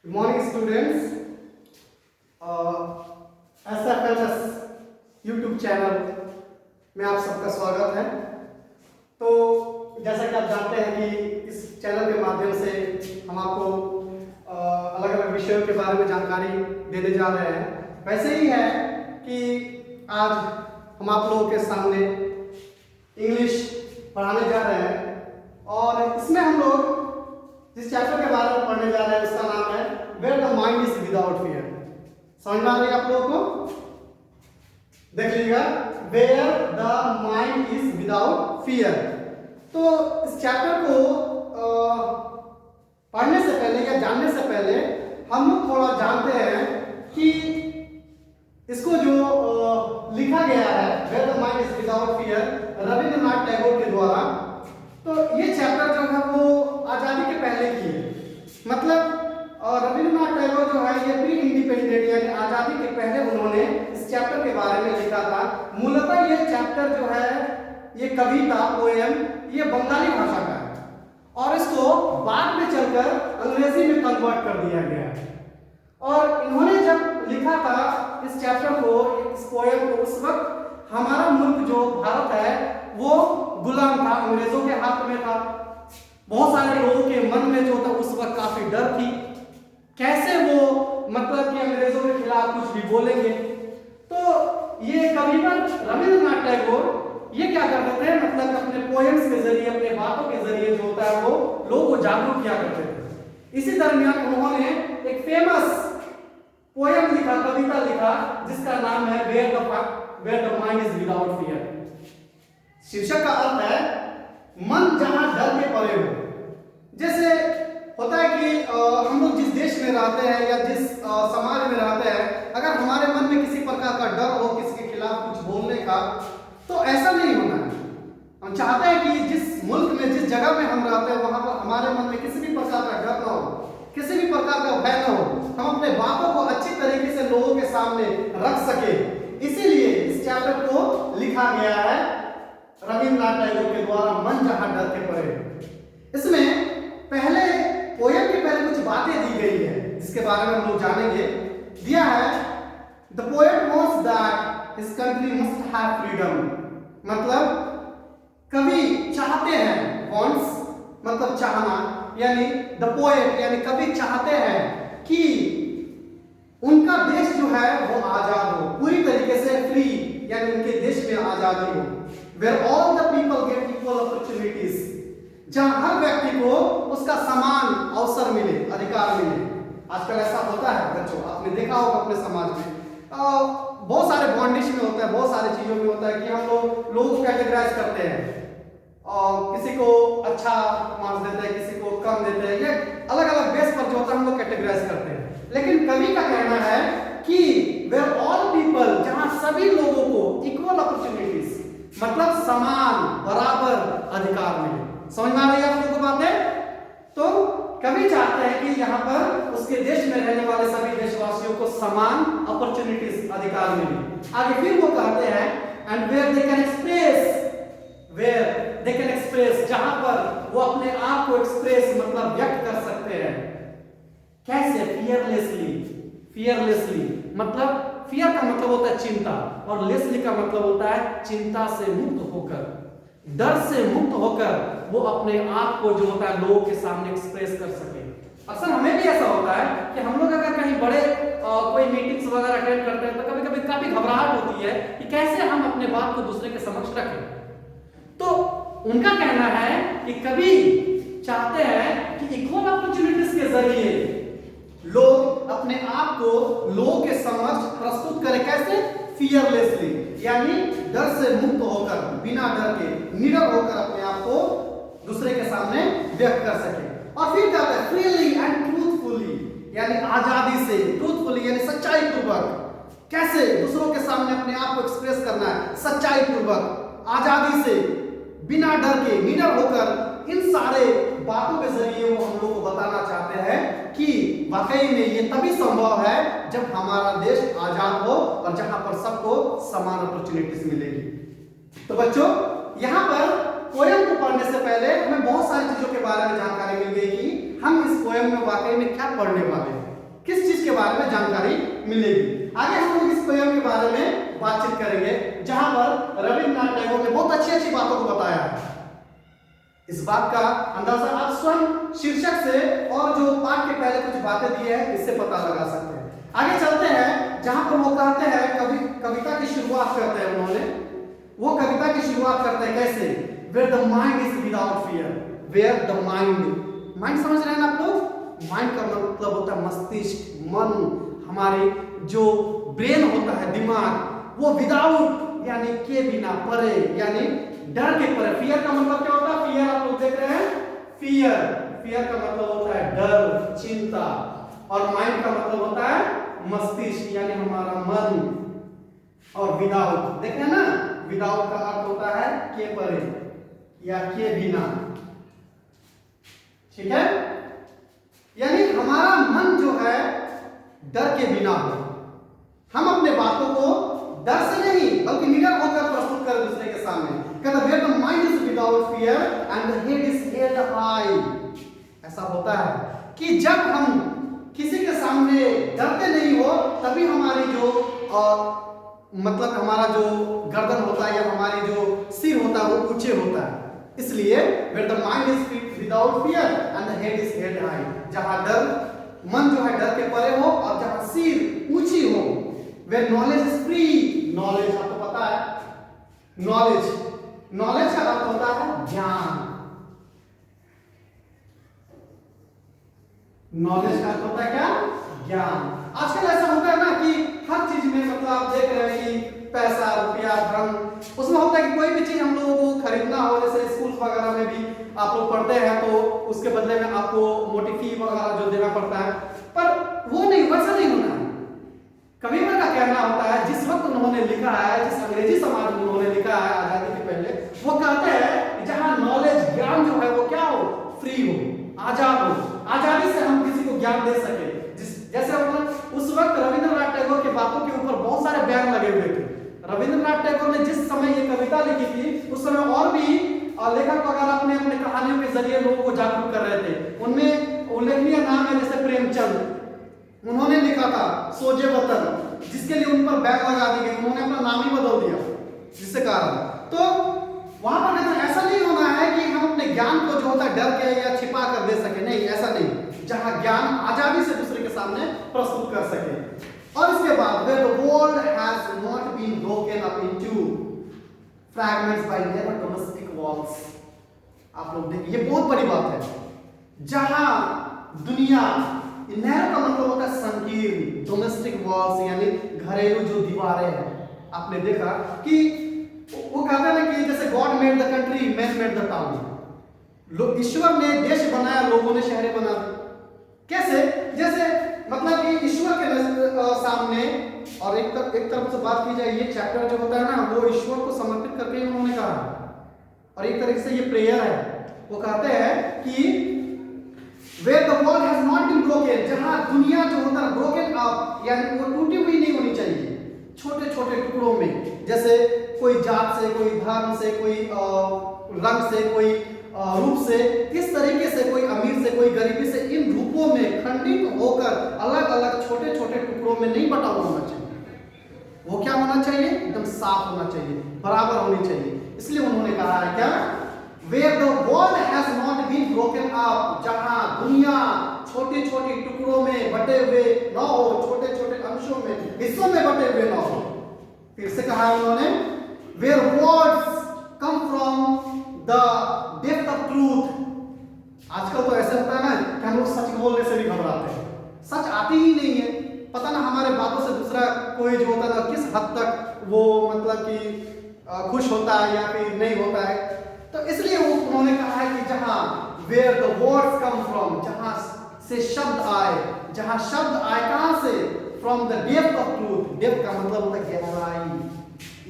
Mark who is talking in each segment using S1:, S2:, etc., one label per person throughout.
S1: Good morning students. SFLS YouTube channel में आप सबका स्वागत है। तो जैसा कि आप जानते हैं कि इस चैनल के माध्यम से हम आपको अलग अलग विषयों के बारे में जानकारी देने जा रहे हैं। वैसे ही है कि आज हम आप लोगों के सामने इंग्लिश पढ़ाने जा रहे हैं और इसमें हम लोग जिस चैप्टर के बारे में पढ़ने जा रहे हैं उसका नाम है where the mind is without fear. समझ में आ रही है आप लोगों को? देख लीजिएगा, where the mind is without fear. तो इस चैप्टर को पढ़ने से पहले या जानने से पहले हम लोग थोड़ा जानते हैं कि इसको जो लिखा गया है where the mind is without fear Rabindranath Tagore के द्वारा। तो ये चैप्टर जो है वो आजादी के पहले की है। मतलब रविंद्रनाथ टैगोर जो है ये प्री इंडिपेंडेंट यानी आजादी के पहले उन्होंने इस चैप्टर के बारे में लिखा था। मूलतः ये चैप्टर जो है ये कविता पोएम ये बंगाली भाषा का है और इसको बाद में चलकर अंग्रेजी में कन्वर्ट कर दिया गया। और इन्होंने जब लिखा था इस चैप्टर को, इस पोएम को, उस वक्त हमारा मुल्क जो भारत है वो गुलाम था, अंग्रेजों के हाथ में था। बहुत सारे लोगों के मन में जो था उस वक्त काफी डर थी, कैसे वो मतलब कि अंग्रेजों के खिलाफ कुछ भी बोलेंगे। तो ये कविवर रविंद्रनाथ टैगोर ये क्या करते थे, मतलब अपने पोएम्स के जरिए, अपने बातों के जरिए जो होता है वो लोगों को जागरूक किया करते थे। इसी दरमियान उन्होंने एक फेमस पोएम लिखा, कविता लिखा, जिसका नाम है where the mind is without fear. शीर्षक का अर्थ है मन जहां डर के परे हो। जैसे होता है कि हम लोग जिस देश में रहते हैं या जिस समाज में रहते हैं, अगर हमारे मन में किसी प्रकार का डर हो किसी के खिलाफ कुछ बोलने का, तो ऐसा नहीं होना है। हम चाहते हैं कि जिस मुल्क में, जिस जगह में हम रहते हैं वहां पर हमारे मन में किसी भी प्रकार का डर ना हो, किसी भी प्रकार का भय ना हो, हम अपने बातों को अच्छी तरीके से लोगों के सामने रख सके। इसीलिए इस चैप्टर को लिखा गया है रविंद्रनाथ टैगोर के द्वारा, मन जहां डर के परे। इसमें पहले पोएम के पहले कुछ बातें दी गई है जिसके बारे में हम लोग जानेंगे। दिया है the poet wants that his country must have freedom. मतलब कवि चाहते हैं, वांट्स मतलब चाहना, यानी द पोएट यानी कवि चाहते हैं कि उनका देश जो है वो आजाद हो, पूरी तरीके से फ्री, यानी उनके देश में आजादी हो। Where all the people get equal opportunities, जहां हर व्यक्ति को उसका समान अवसर मिले, अधिकार मिले। आजकल ऐसा होता है बच्चों, आपने देखा होगा अपने समाज में बहुत सारे बॉन्डिश में होता है, बहुत सारी चीजों में होता है कि हम लोगों को कैटेगराइज करते हैं और किसी को अच्छा मार्क्स देते हैं, किसी को कम देते हैं, ये अलग अलग बेस पर जो होता है हम लोग कैटेगराइज करते हैं। लेकिन कवि का कहना है कि वेयर ऑल पीपल, जहां सभी लोगों को इक्वल अपॉर्चुनिटीज मतलब समान बराबर अधिकार मिले। समझ में आ रही है आप लोगों को बातें? तो कवि चाहते हैं कि यहाँ पर उसके देश में रहने वाले सभी देशवासियों को समान अपॉर्चुनिटीज अधिकार मिले। आगे फिर वो कहते हैं and where they can express, जहां पर वो अपने आप को एक्सप्रेस मतलब व्यक्त कर सकते हैं। कैसे? फियरलेसली मतलब फियर का मतलब होता है चिंता और लेसली का मतलब होता है चिंता से मुक्त होकर, डर से मुक्त होकर वो अपने आप को जो होता है लोगों के सामने एक्सप्रेस कर सके। अक्सर हमें भी ऐसा होता है कि हम लोग अगर कहीं बड़े कोई मीटिंग्स वगैरह अटेंड करते हैं तो कभी कभी काफी घबराहट होती है कि कैसे हम अपने बात को दूसरे के समक्ष रखें। तो उनका कहना है कि कभी चाहते हैं कि इक्वल अपॉर्चुनिटीज के जरिए लोग अपने आप को लोगों के समक्ष प्रस्तुत करें। कैसे? फियरलेसली, यानी डर से मुक्त होकर, बिना डर के, निडर होकर अपने आप को दूसरे के सामने व्यक्त कर सके। और फिर कहते हैं फ्रीली एंड ट्रूथफुली, यानी आजादी से, ट्रूथफुली यानी सच्चाई पूर्वक। कैसे दूसरों के सामने अपने आप को एक्सप्रेस करना है? सच्चाई पूर्वक, आजादी से, बिना डर के, निडर होकर। इन सारे बातों के जरिए वो हम लोग को बताना चाहते हैं कि वाकई में ये तभी संभव है जब हमारा देश आजाद हो और जहां पर सबको समान अपॉर्चुनिटीज मिलेगी। तो बच्चों, यहां पर पोएम को पढ़ने से पहले हमें बहुत सारी चीजों के बारे में जानकारी मिल गई कि हम इस पोएम में वाकई में क्या पढ़ने वाले हैं। किस चीज के बारे में जानकारी मिलेगी। आगे हम लोग इस पोयम के बारे में बातचीत करेंगे, जहां पर रविन्द्रनाथ टैगोर ने बहुत अच्छी अच्छी बातों को बताया है। इस बात का अंदाजा आप स्वयं शीर्षक से और जो पाठ के पहले कुछ बातें दी है इससे पता लगा सकते हैं। आगे चलते हैं, जहां पर वो कहते हैं कविता की शुरुआत करते हैं उन्होंने। वो कविता की शुरुआत करते हैं कैसे? Where the mind is without fear. Where the mind समझ रहे हैं ना आप लोग? माइंड का मतलब होता है मस्तिष्क, मन, हमारी जो ब्रेन होता है, दिमाग, वो विदाउट यानी के बिना, परे यानी डर के परे। फियर का मतलब क्या होता है? फियर आप लोग देख रहे हैं, फियर का मतलब होता है डर, चिंता, और माइंड का मतलब होता है मस्तिष्क यानी हमारा मन। और विदाउट देख रहे हैं ना, विदाउट का अर्थ होता है के परे या के बिना, ठीक है? यानी हमारा मन जो है डर के बिना हो, हम अपने बातों को डर से नहीं बल्कि निडर होकर प्रस्तुत करें दूसरे के सामने। कहता है where the mind is without fear and the head is held high. ऐसा होता है कि जब हम किसी के सामने डरते नहीं हो तभी हमारी जो मतलब हमारा जो गर्दन होता है या हमारी जो सिर होता है वो ऊंचे होता है। इसलिए where the mind is without fear and the head is held high, जहां डर, मन जो है डर के परे हो और जहां सिर ऊंची हो। where knowledge is free, knowledge आपको पता है, knowledge का अर्थ होता है ज्ञान। नॉलेज का अर्थ होता है क्या? ज्ञान। आजकल ऐसा होता है ना कि हर चीज में मतलब आप देख रहे हैं कि पैसा, रुपया, धन, उसमें होता है कि कोई भी चीज हम लोगों को खरीदना हो, जैसे स्कूल वगैरह में भी आप लोग पढ़ते हैं तो उसके बदले में आपको मोटी फी वगैरह जो देना पड़ता है, पर वो नहीं, वैसा नहीं होना है। कबीर का कहना होता है, जिस वक्त उन्होंने लिखा है, जिस अंग्रेजी समाज में उन्होंने लिखा है आजादी के पहले, वो कहते हैं जहां नॉलेज, ज्ञान जो है वो क्या हो? फ्री हो, आजाद हो, आजादी से हम किसी को ज्ञान दे सके। जैसे उस वक्त रविंद्रनाथ टैगोर के बातों के ऊपर बहुत सारे बयान लगे हुए थे। रविंद्रनाथ टैगोर ने जिस समय ये कविता लिखी थी उस समय और भी लेखक वगैरह अपने अपने कहानियों के जरिए लोगों को जागरूक कर रहे थे। उनमें उल्लेखनीय नाम है जैसे प्रेमचंद, उन्होंने लिखा था सोजे वतन, जिसके लिए उन पर बैन लगा दी गई, उन्होंने अपना नाम ही बदल दिया जिससे कारण। तो वहां पर कहते ऐसा नहीं होना है कि हम अपने ज्ञान को जो होता है डर के या छिपा कर दे सके, नहीं, ऐसा नहीं, जहां ज्ञान आजादी से दूसरे के सामने प्रस्तुत कर सके। और इसके बाद where the world has not been broken up into fragments by narrow domestic walls। आप लोग देखिए, ये बहुत बड़ी बात है। जहां दुनिया, नैरो का मतलब होता है संकीर्ण, डोमेस्टिक वॉल्स यानी घरेलू जो दीवारें हैं। आपने देखा कि वो कहता है कि जैसे God made the country, man made the town. ईश्वर ने देश बनाया, लोगों ने शहरें बना दी। कैसे? जैसे मतलब कि ईश्वर के सामने, और एक तरफ से बात की जाए, ये चैप्टर जो होता है ना वो ईश्वर को समर्पित करके ही उन्होंने कहा, और एक तरीके से ये प्रेयर है। वो कहते हैं कि where the world has not been broken, जहां दुनिया जो होता है broken up यानी वो टूटी हुई नहीं होनी चाहिए, छोटे छोटे टुकड़ों में, जैसे कोई जात से, कोई धर्म से, कोई रंग से, कोई रूप से, इस तरीके से, कोई अमीर से, कोई गरीबी से, इन रूपों में खंडित होकर अलग अलग छोटे छोटे टुकड़ों में नहीं बटा होना चाहिए। वो क्या होना चाहिए? एकदम साफ होना चाहिए, बराबर होनी चाहिए। इसलिए उन्होंने कहा है क्या? Where the world has not been broken up, जहां दुनिया छोटे छोटे टुकड़ों में बटे हुए न हो, छोटे छोटे अंशों में, हिस्सों में बटे हुए न हो। फिर से कहा है उन्होंने, where words come from the depth of truth। आजकल तो ऐसे होता है ना कि हम लोग सच बोलने से भी घबराते हैं, सच आती ही नहीं है, पता ना हमारे बातों से दूसरा कोई जो होता है ना किस हद तक वो मतलब कि खुश होता है या फिर नहीं होता है। तो इसलिए वो उन्होंने कहा है कि जहां where the words come from, जहां से शब्द आए, जहां शब्द आए कहां से? from the depth of truth। depth का मतलब होता है गहराई,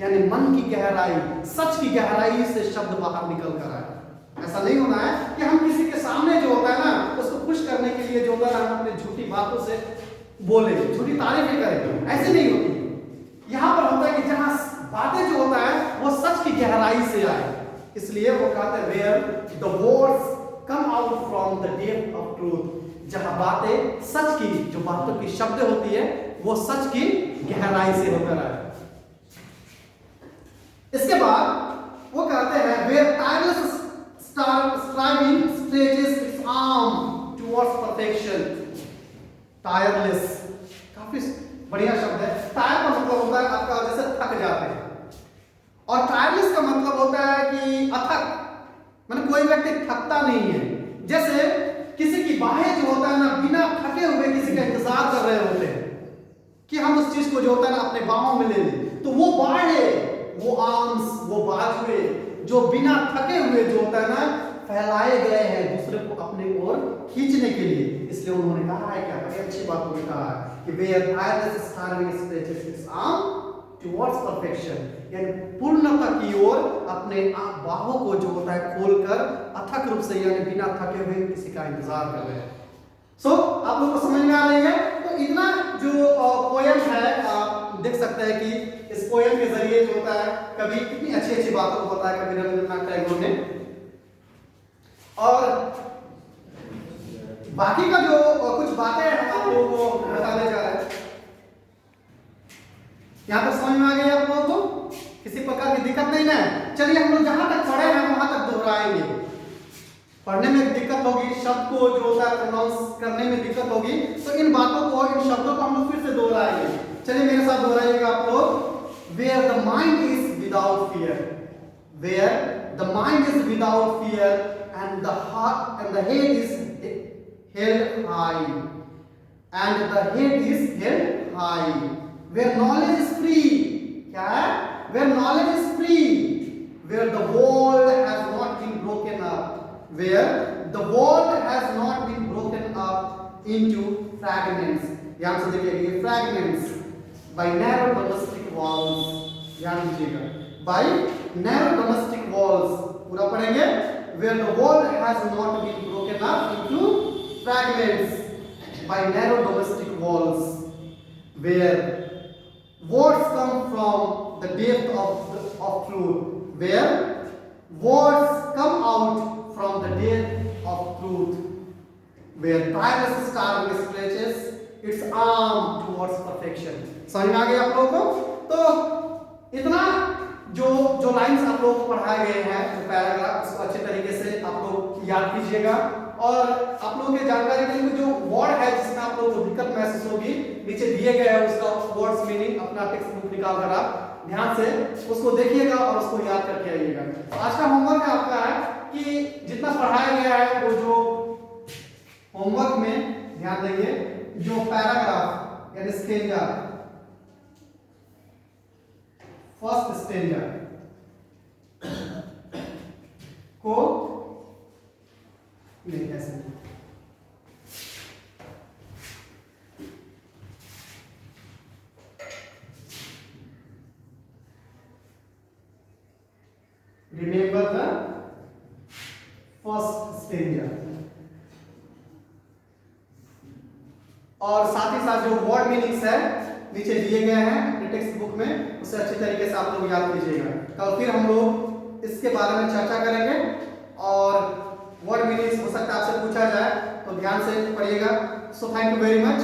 S1: यानी मन की गहराई, सच की गहराई से शब्द बाहर निकल कर आए। ऐसा नहीं होना है कि हम किसी के सामने जो होता है ना उसको खुश करने के लिए जो होता है हम अपने झूठी बातों से बोले, झूठी तारीफें करें, ऐसे नहीं होती। यहां पर होता है कि जहां बातें जो होता है वो सच की गहराई से आए। इसलिए वो कहते हैं where the words come out from the depth of truth, जहां बातें सच की, जो बातों की शब्द होती है वो सच की गहराई से होकर आए। इसके बाद वो कहते हैं where tireless striving stretches its arm towards perfection। Tireless काफी बढ़िया शब्द है। टायर का मतलब होता है आपका जैसे थक जाते हैं, और टायरलेस का मतलब होता है कि अथक, मतलब कोई व्यक्ति थकता नहीं है। जैसे किसी की बाहें जो होता है ना, बिना थके हुए किसी का इंतजार कर रहे होते हैं कि हम उस चीज को जो होता है ना अपने बाहों में ले लें, तो वो बाहें, वो आर्म्स, वो बाजुए जो बिना थके हुए जो होता है ना फैलाए गए हैं दूसरे को अपने ओर खींचने के लिए। इसलिए उन्होंने कहा है, क्या बड़ी अच्छी बात उन्होंने कहा है कि where tireless striving stretches its arm towards perfection, यानी पूर्णता की ओर अपने बाहों को जो होता है खोलकर अथक रूप से, यानी बिना थके हुए किसी का इंतजार कर रहे हैं। आप लोग को समझ में आ रही है? तो इतना जो पोयम है, आप देख सकते हैं कि इस पोयम के जरिए जो होता है कभी कितनी अच्छी अच्छी बातों को बताया कवि रविंद्रनाथ टैगोर ने। और बाकी का जो कुछ बातें आप लोगों को बताने जा रहे हैं, यहाँ तक समझ में आ गई आप लोगों को? किसी प्रकार की दिक्कत नहीं ना? चलिए हम लोग जहां तक पढ़े हैं वहां तक दोहराएंगे। पढ़ने में दिक्कत होगी, शब्द को जो होता है प्रोनाउंस करने में दिक्कत होगी, तो इन बातों को, इन शब्दों को हम लोग फिर से दोहराएंगे। चलिए मेरे साथ दोहराइएगा आप लोग। Where the mind is without fear, where the mind is without fear and the heart and the head is held high, and the head is held high, where knowledge is free, क्या है? Where knowledge is free, where the world has not been broken up, where the world has not been broken up into fragments। ध्यान से देखिए, fragments by narrow domestic walls। ध्यान दीजिएगा, by narrow domestic walls, पूरा पढ़ेंगे। where the world has not been broken up into fragments by narrow domestic walls, where words come from the depth of truth, where words come out from the depth of truth, where tireless striving stretches its arm towards perfection। समझ में आ गया आप लोगों को? तो इतना जो lines आप लोगों को पढ़ाए गए हैं, जो पैराग्राफ, उसको अच्छे तरीके से आप लोग याद कीजिएगा। और आप लोगों के जानकारी के लिए जो वर्ड है जिसमें आप लोगों को दिक्कत महसूस होगी, नीचे दिए गए हैं उसका वर्ड्स मीनिंग, अपना टेक्स्ट बुक निकाल कर आप ध्यान से उसको देखिएगा और उसको याद करके आइएगा। तो आज का होमवर्क आपका है कि जितना पढ़ाया गया है वो जो होमवर्क में ध्यान देंगे, जो पैराग्राफ यानी स्टेंजा, फर्स्ट स्टेंजा को नहीं ऐसे रिमेंबर द फर्स्ट स्टेंजा, और साथ ही साथ जो वर्ड मीनिंग्स है नीचे दिए गए हैं अपने टेक्स्ट बुक में, उसे अच्छी तरीके से आप लोग याद कीजिएगा। कल फिर हम लोग इसके बारे में चर्चा करेंगे, और वर्ड मीनिंग्स हो सकता है आपसे पूछा जाए, तो ध्यान से पढ़िएगा। So thank you very much.